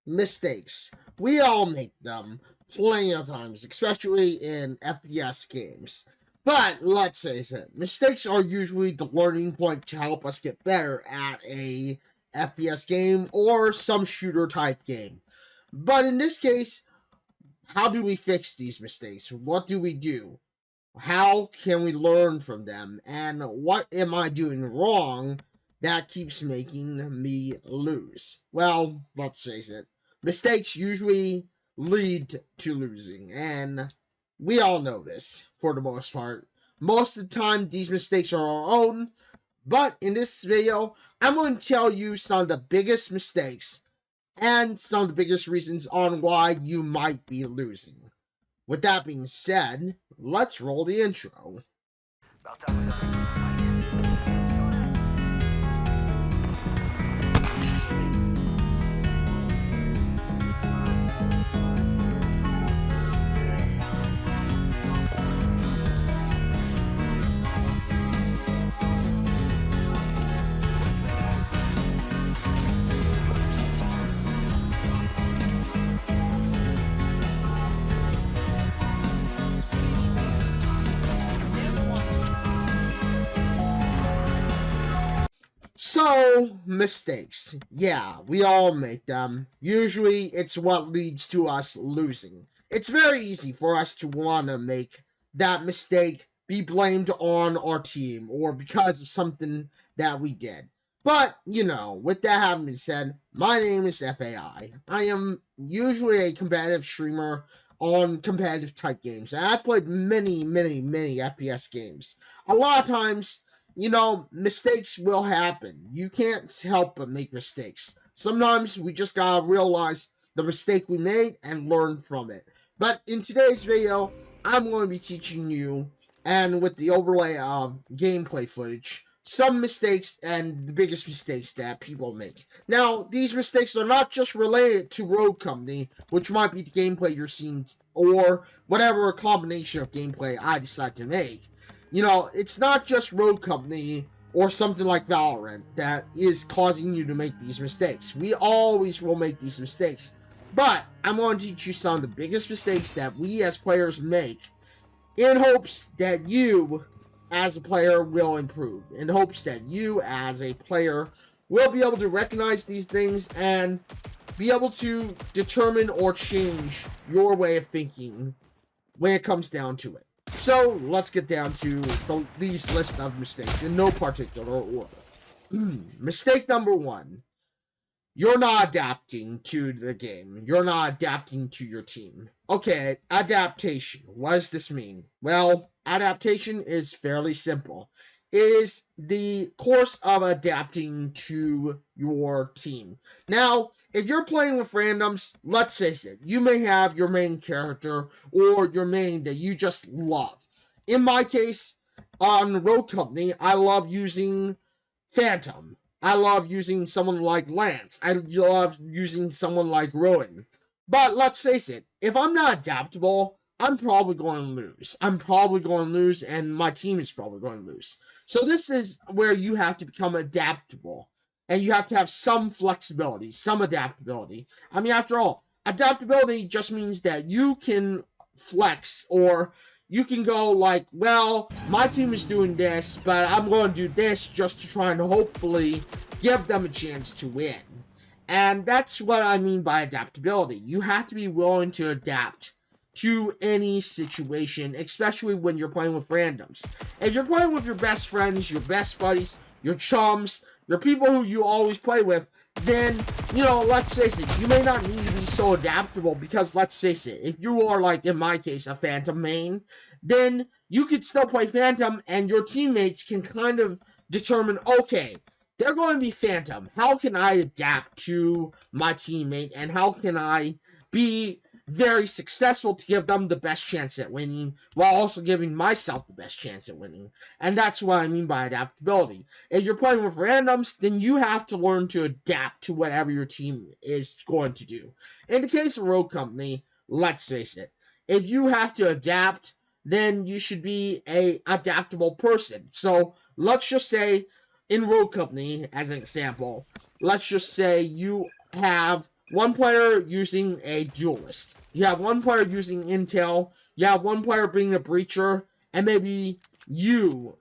Mistakes. We all make them plenty of times, especially in FPS games. But let's face it, mistakes are usually the learning point to help us get better at a FPS game or some shooter type game. But in this case, how do we fix these mistakes? What do we do? How can we learn from them? And what am I doing wrong that keeps making me lose? Well, let's face it. Mistakes usually lead to losing, and we all know this for the most part. Most of the time, these mistakes are our own, but in this video, I'm going to tell you some of the biggest mistakes and some of the biggest reasons on why you might be losing. With that being said, let's roll the intro. So, mistakes. Yeah, we all make them. Usually, it's what leads to us losing. It's very easy for us to want to make that mistake be blamed on our team or because of something that we did. But, with that having been said, my name is FAI. I am usually a competitive streamer on competitive type games. And I've played many, many, many FPS games. A lot of times, mistakes will happen. You can't help but make mistakes. Sometimes we just gotta realize the mistake we made and learn from it. But in today's video, I'm going to be teaching you, and with the overlay of gameplay footage, some mistakes and the biggest mistakes that people make. Now, these mistakes are not just related to Rogue Company, which might be the gameplay you're seeing, or whatever combination of gameplay I decide to make. It's not just Rogue Company or something like Valorant that is causing you to make these mistakes. We always will make these mistakes. But I'm going to teach you some of the biggest mistakes that we as players make in hopes that you as a player will improve. In hopes that you as a player will be able to recognize these things and be able to determine or change your way of thinking when it comes down to it. So, let's get down to these list of mistakes in no particular order. Mistake number 1. You're not adapting to the game. You're not adapting to your team. Okay, adaptation. What does this mean? Well, adaptation is fairly simple. It is the course of adapting to your team. Now, if you're playing with randoms, let's face it, you may have your main character or your main that you just love. In my case, on Rogue Company, I love using Phantom. I love using someone like Lance. I love using someone like Rowan. But let's face it, if I'm not adaptable, I'm probably going to lose. I'm probably going to lose, and my team is probably going to lose. So this is where you have to become adaptable. And you have to have some flexibility, some adaptability. I mean, after all, adaptability just means that you can flex, or you can go like, well, my team is doing this, but I'm going to do this just to try and hopefully give them a chance to win. And that's what I mean by adaptability. You have to be willing to adapt to any situation, especially when you're playing with randoms. If you're playing with your best friends, your best buddies, your chums, your people who you always play with, then, let's face it, you may not need to be so adaptable because, let's face it, if you are, like, in my case, a Phantom main, then you could still play Phantom and your teammates can kind of determine, okay, they're going to be Phantom. How can I adapt to my teammate and how can I be very successful to give them the best chance at winning while also giving myself the best chance at winning? And that's what I mean by adaptability. If you're playing with randoms, then you have to learn to adapt to whatever your team is going to do. In the case of Rogue Company, let's face it, if you have to adapt, then you should be a adaptable person. So let's just say in Rogue Company, as an example, let's just say you have one player using a duelist. You have one player using intel. You have one player being a breacher, and maybe you,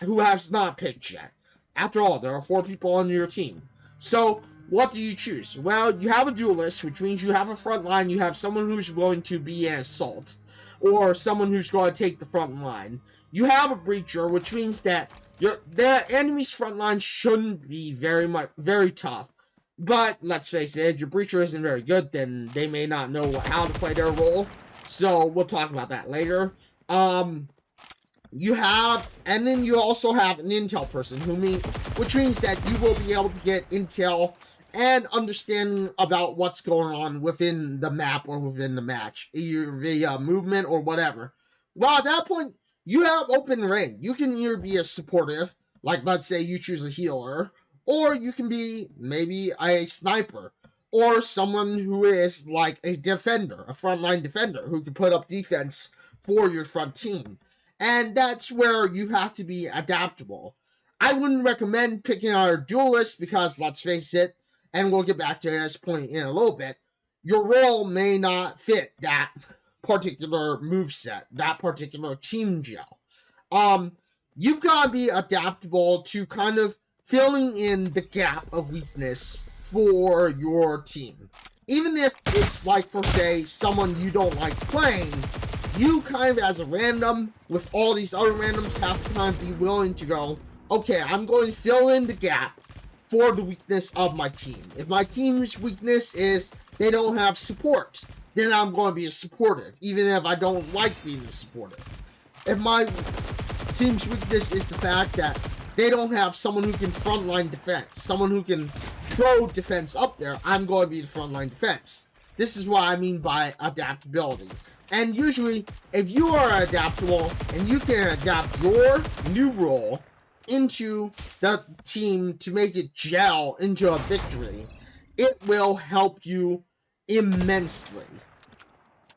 who has not picked yet. After all, there are 4 people on your team. So, what do you choose? Well, you have a duelist, which means you have a front line. You have someone who's going to be an assault, or someone who's going to take the front line. You have a breacher, which means that the enemy's front line shouldn't be very tough. But let's face it, if your breacher isn't very good, then they may not know how to play their role. So we'll talk about that later. And then you also have an intel person, which means that you will be able to get intel and understanding about what's going on within the map or within the match, either via movement or whatever. Well, at that point, you have open reign. You can either be a supportive, like let's say you choose a healer, or you can be maybe a sniper, or someone who is like a defender, a frontline defender, who can put up defense for your front team. And that's where you have to be adaptable. I wouldn't recommend picking out a duelist because, let's face it, and we'll get back to this point in a little bit, your role may not fit that particular moveset, that particular team gel. You've got to be adaptable to kind of filling in the gap of weakness for your team. Even if it's like, for say, someone you don't like playing, you kind of, as a random, with all these other randoms, have to kind of be willing to go, okay, I'm going to fill in the gap for the weakness of my team. If my team's weakness is they don't have support, then I'm going to be a supportive, even if I don't like being a supportive. If my team's weakness is the fact that they don't have someone who can frontline defense, someone who can throw defense up there, I'm going to be the frontline defense. This is what I mean by adaptability. And usually, if you are adaptable and you can adapt your new role into the team to make it gel into a victory, it will help you immensely.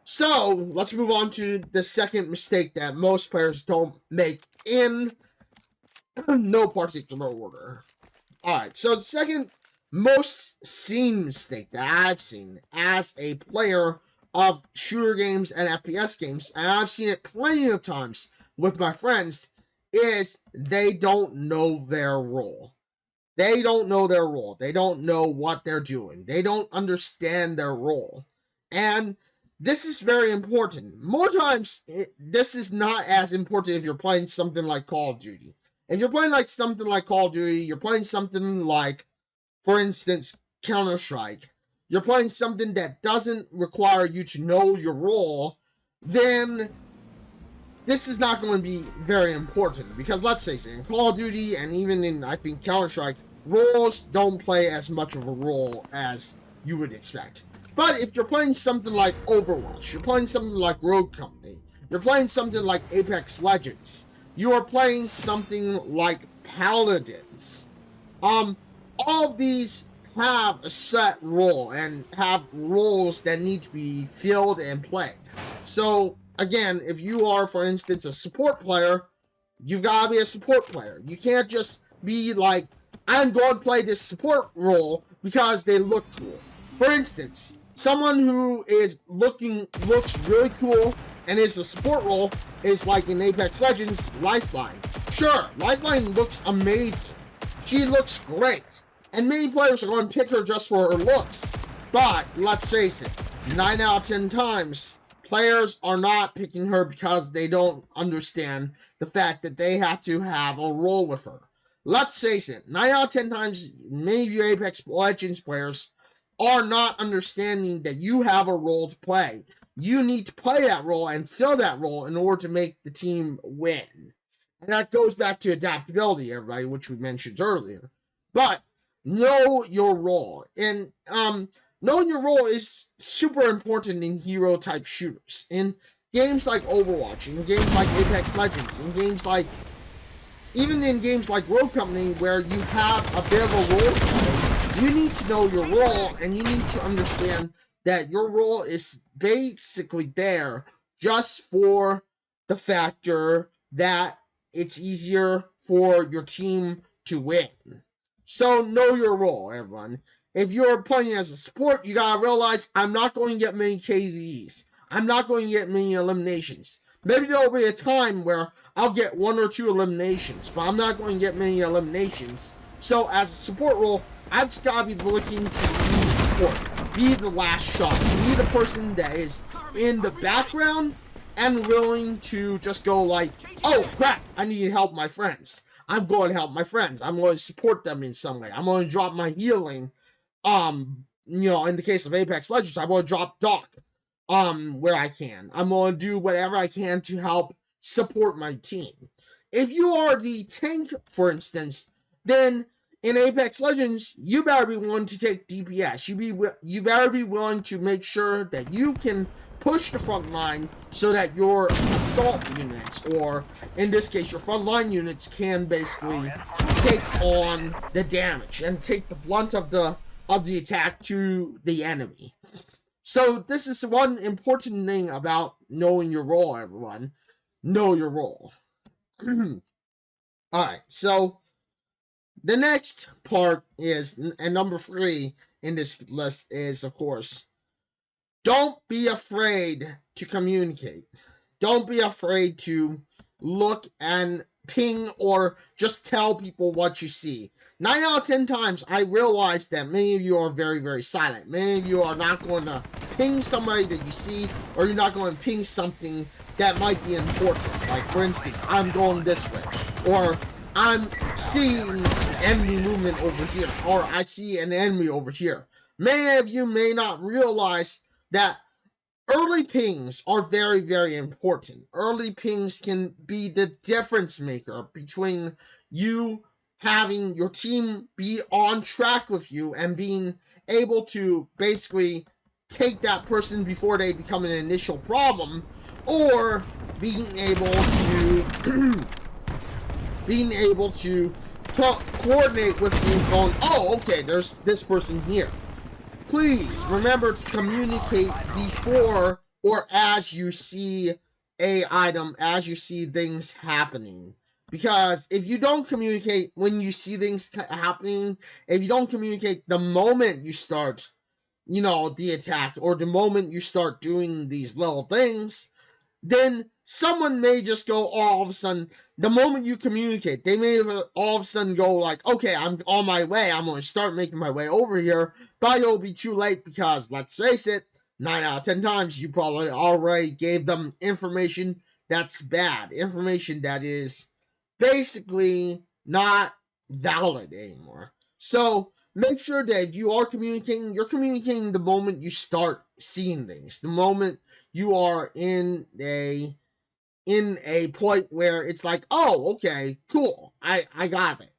So, let's move on to the second mistake that most players don't make in no particular order. Alright, so the second most seen mistake that I've seen as a player of shooter games and FPS games, and I've seen it plenty of times with my friends, is they don't know their role. They don't know their role. They don't know what they're doing. They don't understand their role. And this is very important. More times, this is not as important if you're playing something like Call of Duty. If you're playing like something like Call of Duty, you're playing something like, for instance, Counter-Strike, you're playing something that doesn't require you to know your role, then this is not going to be very important. Because let's face it, in Call of Duty and even in, I think, Counter-Strike, roles don't play as much of a role as you would expect. But if you're playing something like Overwatch, you're playing something like Rogue Company, you're playing something like Apex Legends, you are playing something like Paladins, all of these have a set role and have roles that need to be filled and played. So, again, if you are, for instance, a support player, you've got to be a support player. You can't just be like, I'm going to play this support role because they look cool. For instance, someone who looks really cool and is a support role is like in Apex Legends, Lifeline. Sure, Lifeline looks amazing. She looks great. And many players are going to pick her just for her looks. But, let's face it, 9 out of 10 times, players are not picking her because they don't understand the fact that they have to have a role with her. Let's face it, 9 out of 10 times, many of you Apex Legends players are not understanding that you have a role to play. You need to play that role and fill that role in order to make the team win. And that goes back to adaptability, everybody, which we mentioned earlier. But know your role. And knowing your role is super important in hero-type shooters. In games like Overwatch, in games like Apex Legends, even in games like Rogue Company, where you have a bit of a role to play, you need to know your role, and you need to understand that your role is basically there just for the factor that it's easier for your team to win. So know your role, everyone. if you're playing as a support, you gotta realize I'm not going to get many KDs. I'm not going to get many eliminations. Maybe there'll be a time where I'll get 1 or 2 eliminations, but I'm not going to get many eliminations. So as a support role, I've just gotta be looking to be support. Be the last shot. Be the person that is in the background and willing to just go like, oh crap, I need to help my friends. I'm going to help my friends. I'm going to support them in some way. I'm going to drop my healing. In the case of Apex Legends, I'm going to drop Doc, where I can. I'm going to do whatever I can to help support my team. If you are the tank, for instance, then in Apex Legends, you better be willing to take DPS. You better be willing to make sure that you can push the front line so that your assault units, or in this case your front line units, can basically take on the damage and take the blunt of the attack to the enemy. So this is one important thing about knowing your role, everyone. Know your role. Alright, so the next part is, and number 3 in this list is, of course, don't be afraid to communicate. Don't be afraid to look and ping or just tell people what you see. 9 out of 10 times, I realize that many of you are very, very silent. Many of you are not going to ping somebody that you see, or you're not going to ping something that might be important. Like, for instance, I'm going this way, or I'm seeing enemy movement over here, or I see an enemy over here. Many of you may not realize that early pings are very, very important. Early pings can be the difference maker between you having your team be on track with you and being able to basically take that person before they become an initial problem, or being able to coordinate with you going, oh, okay, there's this person here. Please remember to communicate before or as you see a item, as you see things happening. Because if you don't communicate when you see things happening, if you don't communicate the moment you start, the attack, or the moment you start doing these little things, then someone may just go all of a sudden, the moment you communicate, they may all of a sudden go like, okay, I'm on my way, I'm going to start making my way over here, but it'll be too late because, let's face it, 9 out of 10 times, you probably already gave them information that's bad, information that is basically not valid anymore. So make sure that if you are communicating, you're communicating the moment you start seeing things, the moment you are in a point where it's like, oh, okay, cool, I got it.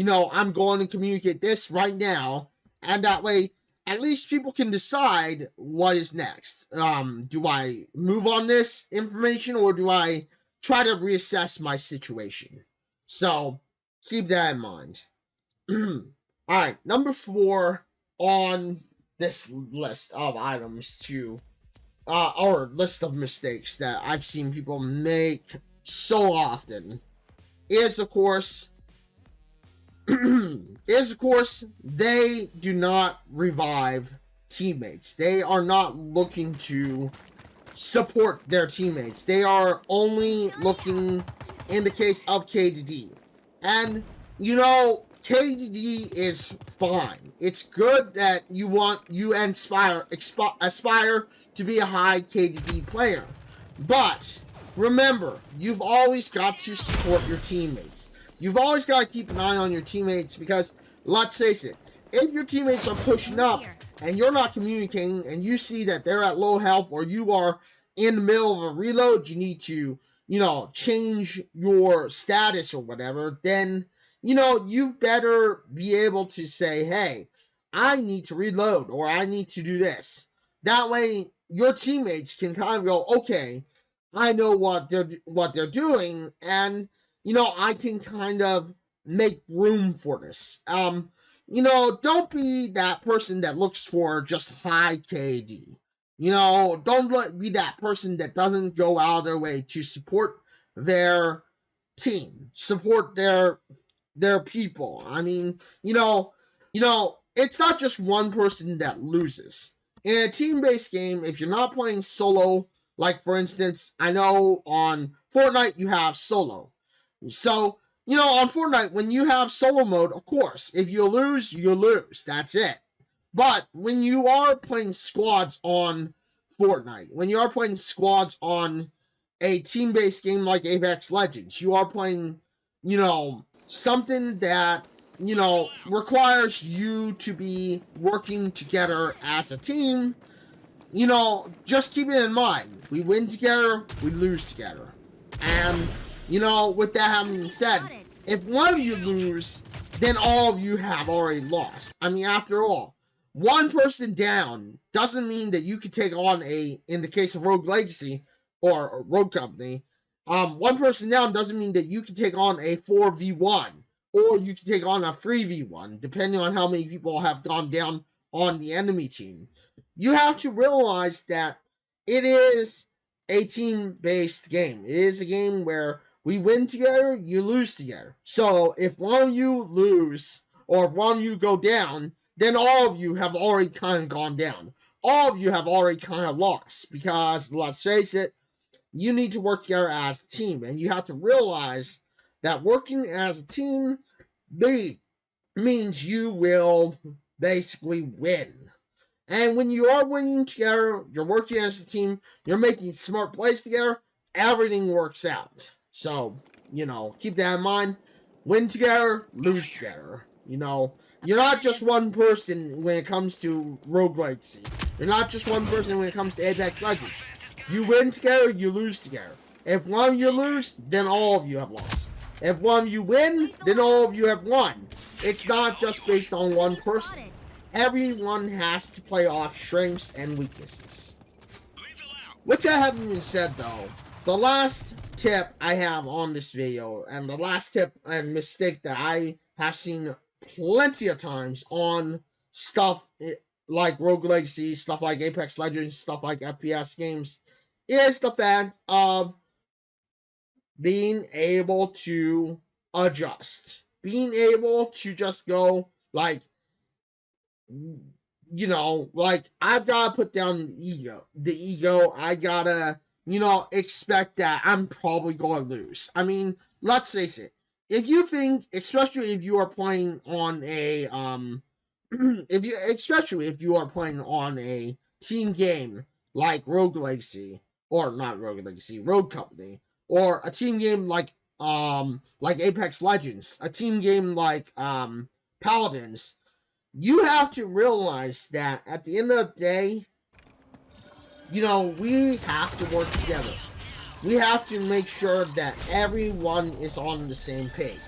I'm going to communicate this right now, and that way, at least people can decide what is next. Do I move on this information, or do I try to reassess my situation? So, keep that in mind. Alright, number 4 on this list of items or list of mistakes that I've seen people make so often is, of course, they do not revive teammates. They are not looking to support their teammates. They are only looking, in the case of KDD. And, KDD is fine. It's good that you aspire to be a high KDD player. But remember, you've always got to support your teammates. You've always got to keep an eye on your teammates, because, let's face it, if your teammates are pushing up and you're not communicating and you see that they're at low health, or you are in the middle of a reload, you need to, change your status or whatever, then, you better be able to say, hey, I need to reload, or I need to do this. That way, your teammates can kind of go, okay, I know what they're doing, and, I can kind of make room for this. Don't be that person that looks for just high KD. Don't be that person that doesn't go out of their way to support their team, support their people. I mean, it's not just one person that loses. In a team-based game, if you're not playing solo, like for instance, I know on Fortnite you have solo. So, on Fortnite, when you have solo mode, of course, if you lose, you lose. That's it. But when you are playing squads on Fortnite, when you are playing squads on a team-based game like Apex Legends, you are playing, something that, requires you to be working together as a team. Just keep it in mind. We win together, we lose together. And, with that having been said, if one of you lose, then all of you have already lost. I mean, after all, one person down doesn't mean that you can take on in the case of Rogue Legacy or Rogue Company, one person down doesn't mean that you can take on a 4v1 or you can take on a 3v1, depending on how many people have gone down on the enemy team. You have to realize that it is a team-based game. It is a game where we win together, you lose together. So if one of you lose or if one of you go down, then all of you have already kind of gone down. All of you have already kind of lost because, let's face it, you need to work together as a team. And you have to realize that working as a team means you will basically win. And when you are winning together, you're working as a team, you're making smart plays together, everything works out. So, keep that in mind. Win together, lose together. You're not just one person when it comes to Rogue Legacy. You're not just one person when it comes to Apex Legends. You win together, you lose together. If one of you lose, then all of you have lost. If one of you win, then all of you have won. It's not just based on one person. Everyone has to play off strengths and weaknesses. With that having been said, though, the last tip I have on this video, and the last tip and mistake that I have seen plenty of times on stuff like Rogue Legacy, stuff like Apex Legends, stuff like FPS games, is the fact of being able to adjust. Being able to just go, like, I've got to put down the ego. I gotta, expect that I'm probably going to lose. I mean, let's face it. If you think, especially if you are playing on a, especially if you are playing on a team game like Rogue Legacy, or not Rogue Legacy, Rogue Company, or a team game like Apex Legends, a team game like, Paladins, you have to realize that at the end of the day, we have to work together. We have to make sure that everyone is on the same page.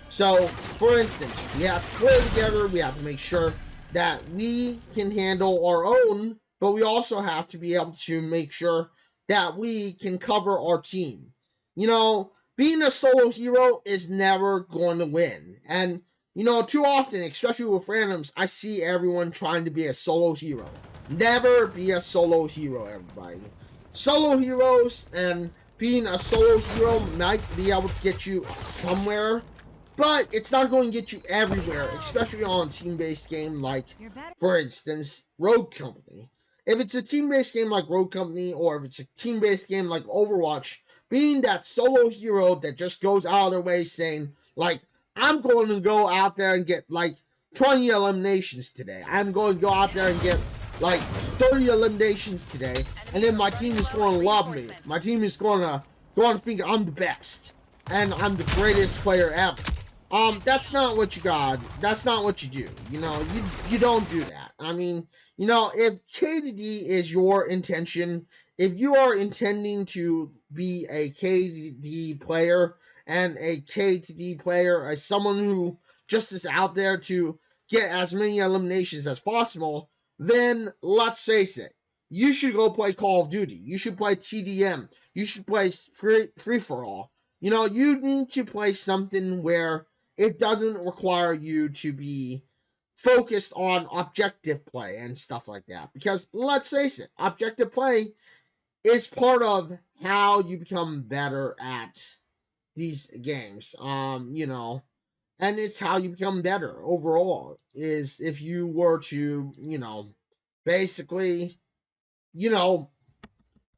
So, for instance, we have to play together, we have to make sure that we can handle our own, but we also have to be able to make sure that we can cover our team. Being a solo hero is never going to win. And too often, especially with randoms, I see everyone trying to be a solo hero. Never be a solo hero, everybody. Solo heroes and being a solo hero might be able to get you somewhere, but it's not going to get you everywhere, especially on a team-based game like, for instance, Rogue Company. If it's a team-based game like Rogue Company, or if it's a team-based game like Overwatch, being that solo hero that just goes out of their way saying, like, I'm going to go out there and get, 20 eliminations today. I'm going to go out there and get, 30 eliminations today. And then my team is going to love me. My team is going to think I'm the best. And I'm the greatest player ever. That's not what you got. That's not what you do. You don't do that. I mean, if KDD is your intention, if you are intending to be a KDD player, and a KTD player, as someone who just is out there to get as many eliminations as possible, then let's face it, you should go play Call of Duty. You should play TDM. You should play free-for-all. You need to play something where it doesn't require you to be focused on objective play and stuff like that. Because let's face it, objective play is part of how you become better at these games, And it's how you become better overall, is if you were to, basically, you know,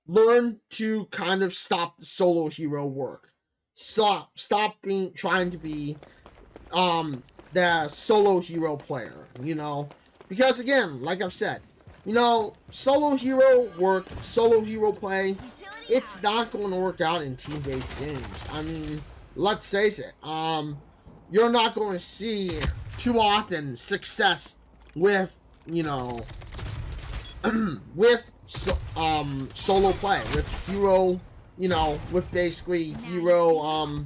learn to kind of stop the solo hero work. Stop being trying to be the solo hero player, because again, like I've said, solo hero work, solo hero play, it's not going to work out in team-based games. I mean, let's face it, you're not going to see too often success with, with solo play, with hero, with basically hero,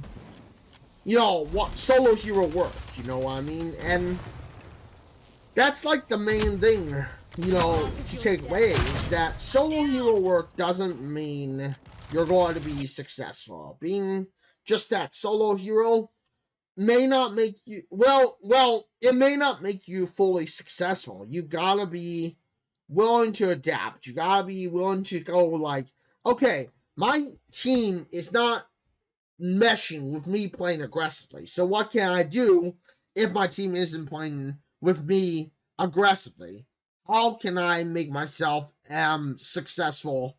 what solo hero work, you know what I mean? And that's like the main thing, to take away, is that solo hero work doesn't mean you're going to be successful. Being just that solo hero may not make you, it may not make you fully successful. You gotta be willing to adapt. You gotta be willing to go like, okay, my team is not meshing with me playing aggressively. So what can I do if my team isn't playing with me aggressively? How can I make myself successful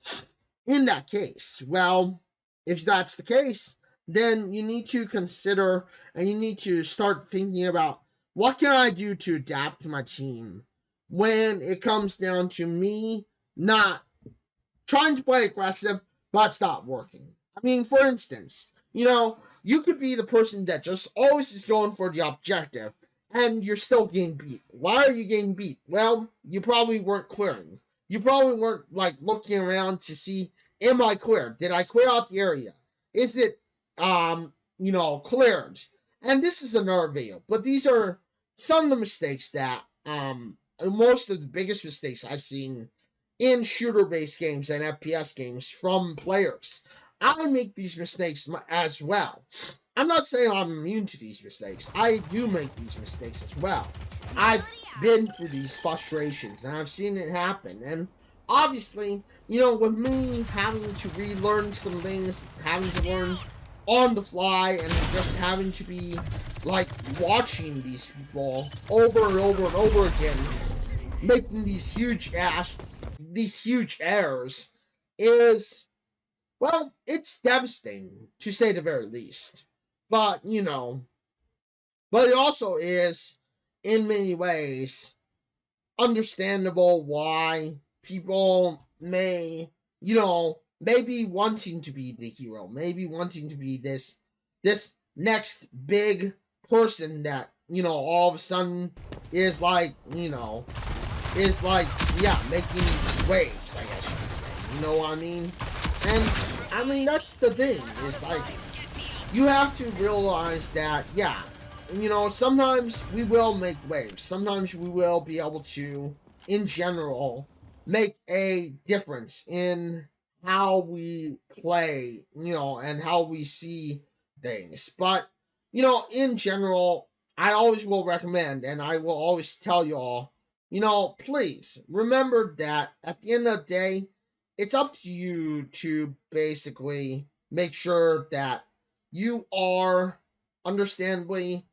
in that case? Well, if that's the case, then you need to consider and you need to start thinking about, what can I do to adapt to my team when it comes down to me not trying to play aggressive, but it's not working. I mean, for instance, you could be the person that just always is going for the objective, and you're still getting beat. Why are you getting beat? Well, you probably weren't clearing. You probably weren't, like, looking around to see, am I clear? Did I clear out the area? Is it, cleared? And this is another video, but these are some of the mistakes that, most of the biggest mistakes I've seen in shooter-based games and FPS games from players. I make these mistakes as well. I'm not saying I'm immune to these mistakes. I do make these mistakes as well. I've been through these frustrations, and I've seen it happen. And obviously, with me having to relearn some things, having to learn on the fly, and just having to be, like, watching these people over and over and over again, making these huge errors, is, well, it's devastating, to say the very least. But, but it also is, in many ways, understandable why people may, maybe wanting to be the hero, maybe wanting to be this next big person that, all of a sudden is like, making waves, I guess you could say. You know what I mean? And, I mean, that's the thing, is like, you have to realize that, sometimes we will make waves. Sometimes we will be able to, in general, make a difference in how we play, and how we see things. But, in general, I always will recommend, and I will always tell y'all, please remember that at the end of the day, it's up to you to basically make sure that you are understandably,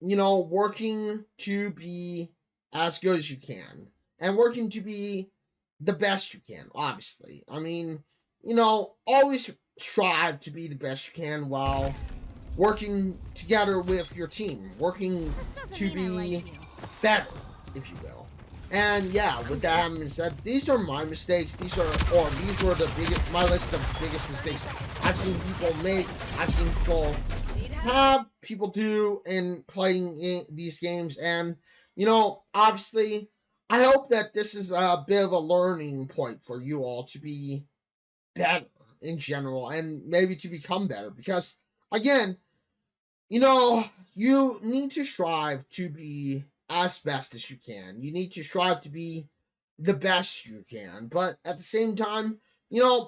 working to be as good as you can, and working to be the best you can, obviously. I mean, always strive to be the best you can while working together with your team, working to be better, if you will. And yeah, with that having been said, these are my mistakes. These were my list of biggest mistakes I've seen people make. I've seen people do in playing these games. And, obviously, I hope that this is a bit of a learning point for you all to be better in general, and maybe to become better. Because, again, you need to strive to be as best as you can. You need to strive to be the best you can. But at the same time,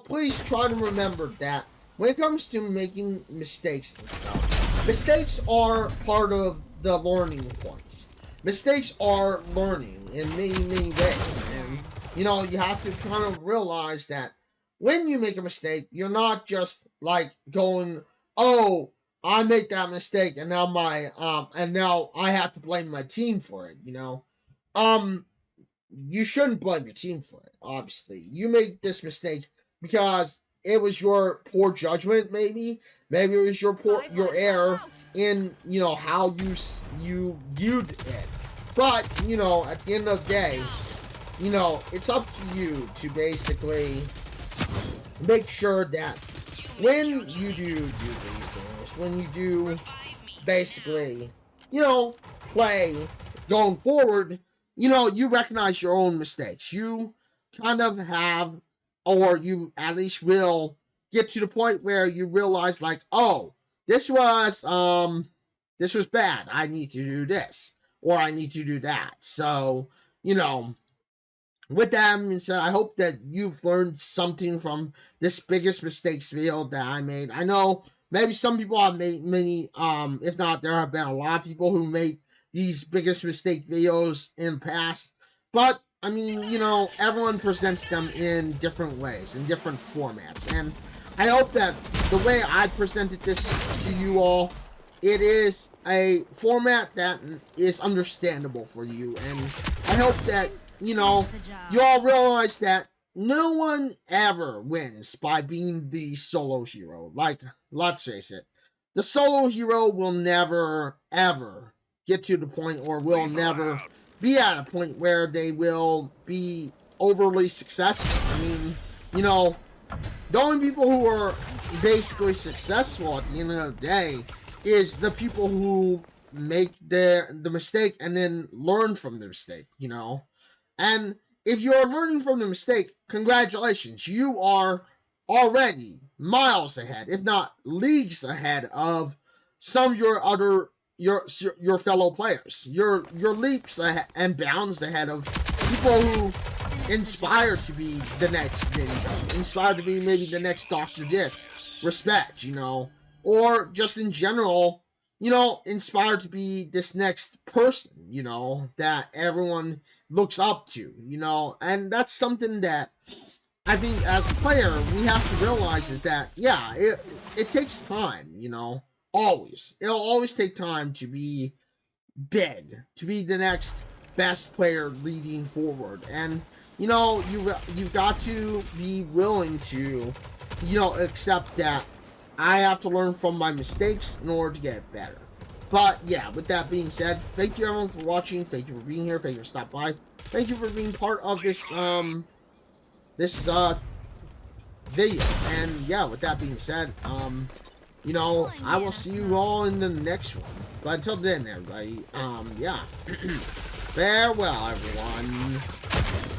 please try to remember that when it comes to making mistakes and stuff, mistakes are part of the learning points. Mistakes are learning in many, many ways. And, you have to kind of realize that when you make a mistake, you're not just like going, oh, I make that mistake, and now now I have to blame my team for it. Um, you shouldn't blame your team for it. Obviously, you make this mistake because it was your poor judgment. Maybe it was your error in how you viewed it. But at the end of the day, it's up to you to basically make sure that when you do these things, when you do basically, play going forward, you recognize your own mistakes. You kind of have, or you at least will get to the point where you realize, like, oh, this was bad. I need to do this, or I need to do that. So, with that being said, I hope that you've learned something from this biggest mistakes video that I made. I know maybe some people have made many, if not, there have been a lot of people who made these biggest mistake videos in the past. But, I mean, everyone presents them in different ways, in different formats. And I hope that the way I presented this to you all, it is a format that is understandable for you. And I hope that you all realize that no one ever wins by being the solo hero. Like, let's face it, the solo hero will never, ever get to the point, or will never be at a point where they will be overly successful. I mean, the only people who are basically successful at the end of the day is the people who make the mistake and then learn from the mistake, And if you're learning from the mistake, congratulations. You are already miles ahead, if not leagues ahead of some of your fellow players. You're leaps ahead and bounds ahead of people who inspire to be the next Ninja, inspire to be maybe the next Dr. Dis, respect, or just in general, inspired to be this next person, that everyone looks up to, and that's something that I think as a player we have to realize is that, yeah, it takes time, always. It'll always take time to be big, to be the next best player leading forward, and you've got to be willing to, accept that I have to learn from my mistakes in order to get better. But yeah, with that being said, thank you everyone for watching. Thank you for being here. Thank you for stopping by. Thank you for being part of this video. And yeah, with that being said, I will see you all in the next one. But until then, everybody, yeah, farewell, everyone.